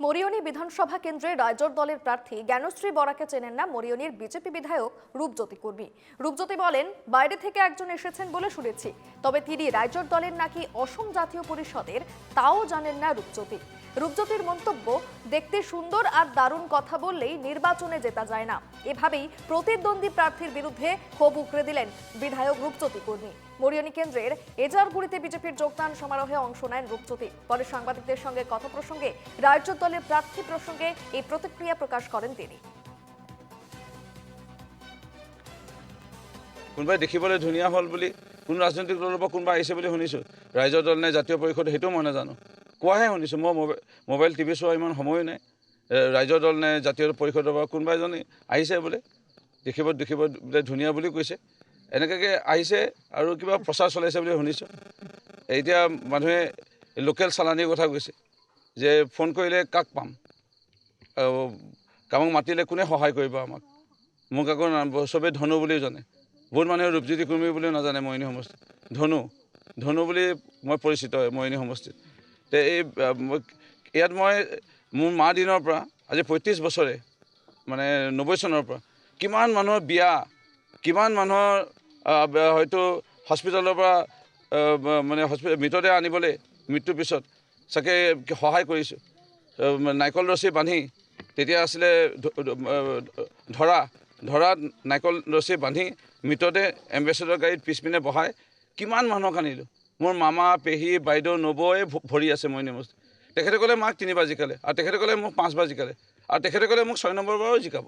মরিয়নি বিধানসভা কেন্দ্রে রাইজর দলের প্রার্থী জ্ঞানশ্রী বরাকে চেনেন না মরিয়নির বিজেপি বিধায়ক রূপজ্যোতি কর্মী। রূপজ্যোতি বলেন, বাইরে থেকে একজন এসেছেন বলে শুনেছি, তবে তিনি রাইজর দলের নাকি অসম জাতীয় পরিষদের তাও জানেন না রূপজ্যোতি। রূপজ্যোতির মন্তব্য, দেখতে সুন্দর আর দারুণ কথা বললেই নির্বাচনে জেতা যায় না। এভাবেই প্রতিদ্বন্দ্বী প্রার্থীর বিরুদ্ধে ক্ষোভ উগরে দিলেন বিধায়ক রূপজ্যোতি কর্মী। মরিয়নি কেন্দ্রের এজারগুড়িতে বিজেপির যোগদান সমারোহে অংশ নেন রূপজ্যোতি। পরে সাংবাদিকদের সঙ্গে কথা প্রসঙ্গে রাজ্য দলের প্রার্থী প্রসঙ্গে এই প্রতিক্রিয়া প্রকাশ করেন তিনি। কোনোবাই দেখিবলৈ ধুনীয়া হল বুলি কোন ৰাজনৈতিক দলৰ পৰা কোনোবা আহিছে বুলি শুনিছোঁ। ৰাইজৰ দল নে জাতীয় পৰিষদ সেইটো মই নাজানো, কোৱাহে শুনিছোঁ। মই মোবাইল টিভি চোৱা ইমান সময় নাই। ৰাইজৰ দল নে জাতীয় পৰিষদৰ পৰা কোনোবা এজনী আহিছে বোলে, দেখিব বোলে ধুনীয়া বুলি কৈছে, এনেকৈ আহিছে আৰু কিবা প্ৰচাৰ চলাইছে বুলি শুনিছোঁ। এতিয়া মানুহে লোকেল চালানীৰ কথা কৈছে যে ফোন কৰিলে কাক পাম, কামক মাতিলে কোনে সহায় কৰিব আমাক। মোক আকৌ চবেই ধনু বুলিও জানে, বহুত মানুহে ৰূপজ্যোতি কৰ্মী বুলিও নাজানে। মৰিয়নি সমষ্টিত ধনু বুলি মই পৰিচিত হয় মৰিয়নি সমষ্টিত। তে ইয়াত মই মোৰ মা দিনৰ পৰা আজি ৩৫ বছৰে, মানে ৯০ চনৰ পৰা কিমান মানুহৰ বিয়া, কিমান মানুহৰ হয়তো হস্পিটেলৰ পৰা মানে মৃতদেহ আনিবলৈ মৃত্যুৰ পিছত চাগে সহায় কৰিছোঁ। নাৰিকল ৰছী বান্ধি, তেতিয়া আছিলে ধৰাত নাৰিকল ৰছী বান্ধি মৃতদেহ এম্বেচেডৰ গাড়ীত পিছপিনে বহাই কিমান মানুহক আনিলোঁ। মোৰ মামা, পেহী, বাইদেউ, নবৌৱে ভৰি আছে মৰিয়নি সমষ্টিত। তেখেতে ক'লে মাক 3 বাৰ জিকালে, আৰু তেখেতে ক'লে মোক 5 বাৰ জিকালে, আৰু তেখেতে ক'লে মোক 6 নম্বৰ বাৰো জিকাব।